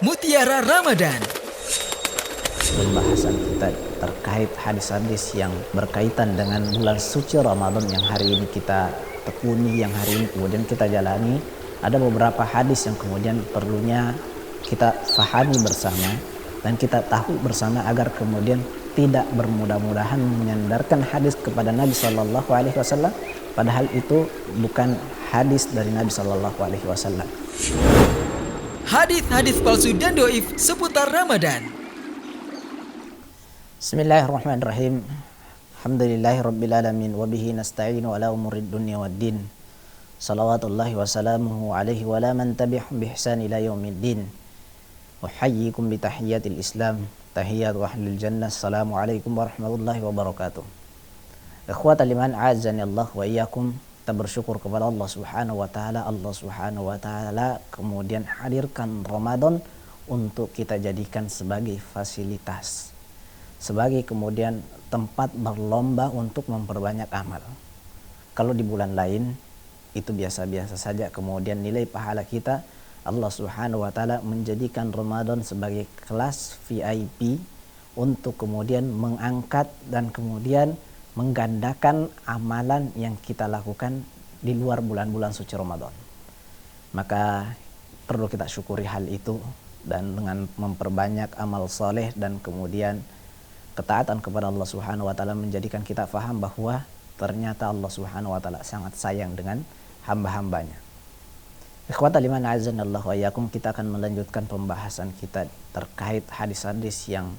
Mutiara Ramadan. Pembahasan kita terkait hadis-hadis yang berkaitan dengan bulan suci Ramadan yang hari ini kita tekuni, yang hari ini kemudian kita jalani. Ada beberapa hadis yang kemudian perlunya kita fahami bersama dan kita tahu bersama agar kemudian tidak bermudah-mudahan menyandarkan hadis kepada Nabi Shallallahu Alaihi Wasallam, padahal itu bukan hadis dari Nabi Shallallahu Alaihi Wasallam. Hadis-hadis palsu dan doif seputar Ramadan. Bismillahirrahmanirrahim. Alhamdulillahirrabbilalamin. Wabihi nasta'inu ala umurid dunia wad din. Salawatullahi wassalamuhu alaihi wa la man tabi'hum bihsan ila yaumiddin. Uhayyikum bitahiyyatil islam. Tahiyyatu ahlil jannah. Assalamualaikum warahmatullahi wabarakatuh. Ikhwatal iman, a'azzani Allah wa iyyakum. Kita bersyukur kepada Allah Subhanahu wa taala. Allah Subhanahu wa taala kemudian hadirkan Ramadan untuk kita jadikan sebagai fasilitas, sebagai kemudian tempat berlomba untuk memperbanyak amal. Kalau di bulan lain itu biasa-biasa saja, kemudian nilai pahala kita, Allah Subhanahu wa taala menjadikan Ramadan sebagai kelas VIP untuk kemudian mengangkat dan kemudian menggandakan amalan yang kita lakukan di luar bulan-bulan suci Ramadan. Maka perlu kita syukuri hal itu, dan dengan memperbanyak amal soleh dan kemudian ketaatan kepada Allah Subhanahu wa taala menjadikan kita faham bahwa ternyata Allah Subhanahu wa taala sangat sayang dengan hamba-hambanya. Ikhwatal iman, a'azzanallahu wa iyyakum, kita akan melanjutkan pembahasan kita terkait hadis-hadis yang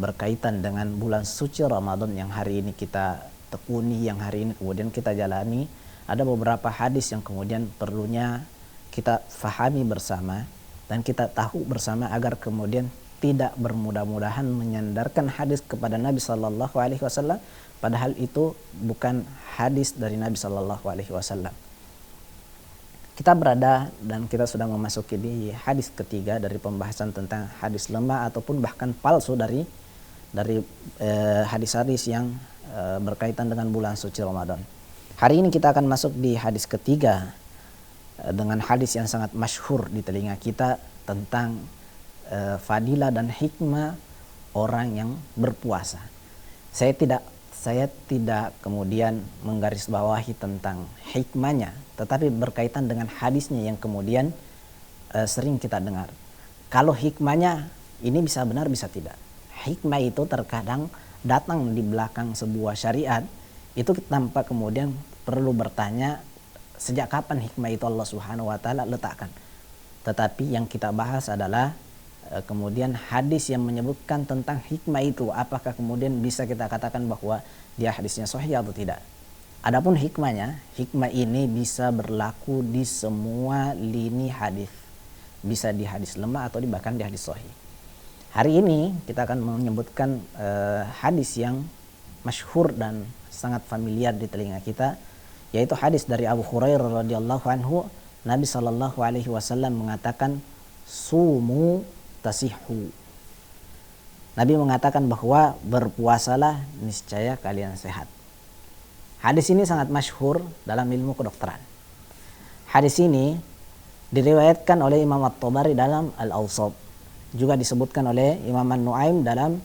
berkaitan dengan bulan suci Ramadan yang hari ini kita tekuni, yang hari ini kemudian kita jalani. Ada beberapa hadis yang kemudian perlunya kita fahami bersama dan kita tahu bersama agar kemudian tidak bermudah-mudahan menyandarkan hadis kepada Nabi Shallallahu Alaihi Wasallam, padahal itu bukan hadis dari Nabi Shallallahu Alaihi Wasallam. Kita berada dan kita sudah memasuki di hadis ketiga dari pembahasan tentang hadis lemah ataupun bahkan palsu dari hadis-hadis yang berkaitan dengan bulan suci Ramadan. Hari ini kita akan masuk di hadis ketiga dengan hadis yang sangat masyhur di telinga kita tentang fadilah dan hikmah orang yang berpuasa. Saya tidak kemudian menggarisbawahi tentang hikmahnya, tetapi berkaitan dengan hadisnya yang kemudian sering kita dengar. Kalau hikmahnya ini bisa benar bisa tidak. Hikmah itu terkadang datang di belakang sebuah syariat, itu tanpa kemudian perlu bertanya sejak kapan hikmah itu Allah Subhanahu wa taala letakkan. Tetapi yang kita bahas adalah kemudian hadis yang menyebutkan tentang hikmah itu, apakah kemudian bisa kita katakan bahwa dia hadisnya sahih atau tidak. Adapun hikmahnya, hikmah ini bisa berlaku di semua lini hadis, bisa di hadis lemah atau bahkan di hadis sahih. Hari ini kita akan menyebutkan hadis yang masyhur dan sangat familiar di telinga kita, yaitu hadis dari Abu Hurairah radhiyallahu anhu. Nabi Shallallahu Alaihi Wasallam mengatakan, sumu tasihu. Nabi mengatakan bahwa berpuasalah niscaya kalian sehat. Hadis ini sangat masyhur dalam ilmu kedokteran. Hadis ini diriwayatkan oleh Imam At-Tabari dalam Al-Awsat, juga disebutkan oleh Imam An-Nu'aim dalam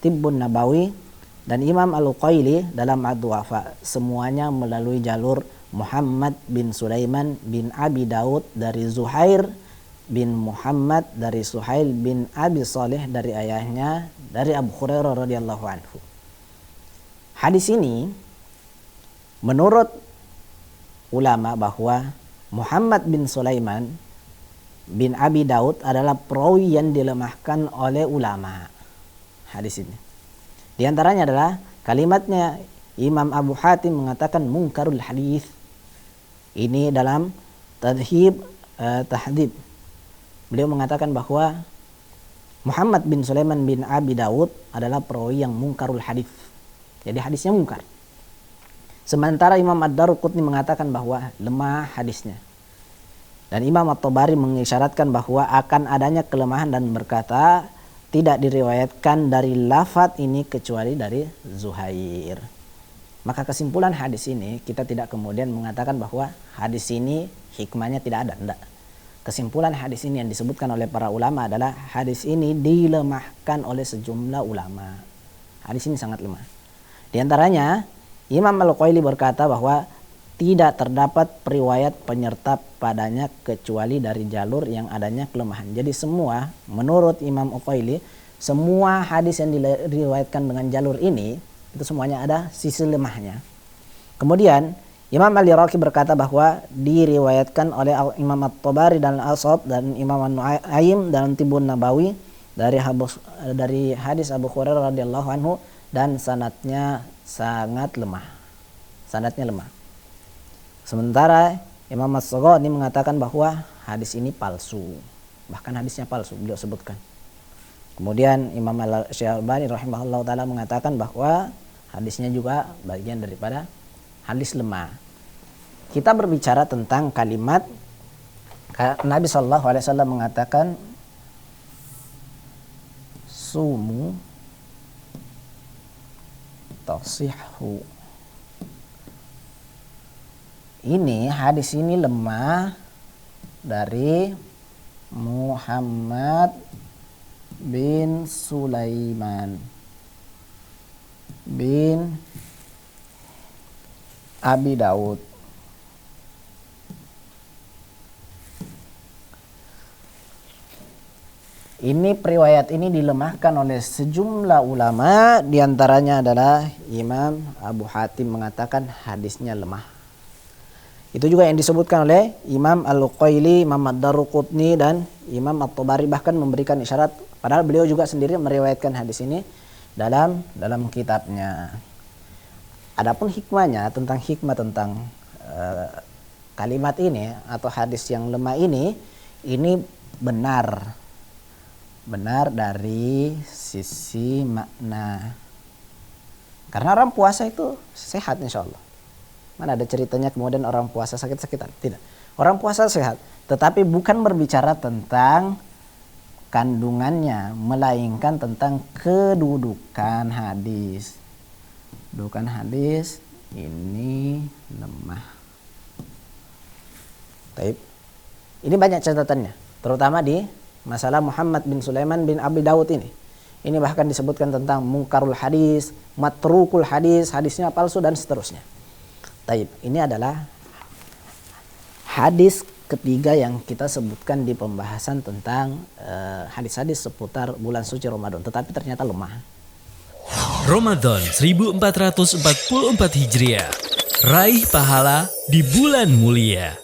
Tibbun Nabawi dan Imam Al-Uqaili dalam Ad-Du'afa. Semuanya melalui jalur Muhammad bin Sulaiman bin Abi Daud dari Zuhair bin Muhammad dari Suhail bin Abi Saleh dari ayahnya dari Abu Hurairah radhiyallahu anhu. Hadis ini menurut ulama bahwa Muhammad bin Sulaiman bin Abi Daud adalah perawi yang dilemahkan oleh ulama. Hadis ini di antaranya adalah kalimatnya Imam Abu Hatim mengatakan munkarul hadis. Ini dalam Tahdhib. Beliau mengatakan bahwa Muhammad bin Sulaiman bin Abi Daud adalah perawi yang mungkarul hadis. Jadi hadisnya mungkar. Sementara Imam Ad-Daruqutni mengatakan bahwa lemah hadisnya. Dan Imam At-Tabari mengisyaratkan bahwa akan adanya kelemahan dan berkata tidak diriwayatkan dari lafaz ini kecuali dari Zuhair. Maka kesimpulan hadis ini, kita tidak kemudian mengatakan bahwa hadis ini hikmahnya tidak ada, enggak. kesimpulan hadis ini yang disebutkan oleh para ulama adalah hadis ini dilemahkan oleh sejumlah ulama. Hadis ini sangat lemah. Di antaranya Imam Al-Uqaili berkata bahwa tidak terdapat periwayat penyerta padanya kecuali dari jalur yang adanya kelemahan. Jadi semua, menurut Imam Uqaili, semua hadis yang diriwayatkan dengan jalur ini itu semuanya ada sisi lemahnya. Kemudian Imam Al-Iraqi berkata bahwa diriwayatkan oleh Imam At-Tabari dan Al-Asab dan Imam An-Nu'aim dan Tibun Nabawi dari hadis Abu Hurairah radhiyallahu anhu, dan sanadnya sangat lemah. Sanadnya lemah. Sementara Imam As-Saghani mengatakan bahwa hadis ini palsu. Bahkan hadisnya palsu, beliau sebutkan. Kemudian Imam Al-Syarbani rahimahullah ta'ala mengatakan bahwa hadisnya juga bagian daripada hadis lemah. Kita berbicara tentang kalimat Nabi SAW mengatakan sumu tasihhu. Ini hadis ini lemah dari Muhammad bin Sulaiman bin Abi Daud. Ini riwayat ini dilemahkan oleh sejumlah ulama, diantaranya adalah Imam Abu Hatim mengatakan hadisnya lemah. Itu juga yang disebutkan oleh Imam Al-Uqaili, Imam Ad-Darqutni dan Imam At-Tabari, bahkan memberikan isyarat, padahal beliau juga sendiri meriwayatkan hadis ini dalam kitabnya. Adapun hikmahnya, tentang hikmah tentang kalimat ini atau hadis yang lemah ini benar dari sisi makna. Karena orang puasa itu sehat insya Allah. Mana ada ceritanya kemudian orang puasa sakit-sakitan? Tidak. Orang puasa sehat, tetapi bukan berbicara tentang kandungannya, melainkan tentang kedudukan hadis. Kedudukan hadis ini lemah. Baik. Ini banyak catatannya, terutama di masalah Muhammad bin Sulaiman bin Abi Daud ini. Ini bahkan disebutkan tentang mungkarul hadis, matrukul hadis, hadisnya palsu dan seterusnya. Taib, ini adalah hadis ketiga yang kita sebutkan di pembahasan tentang hadis-hadis seputar bulan suci Ramadan, tetapi ternyata lemah. Ramadan 1444 Hijriah. Raih pahala di bulan mulia.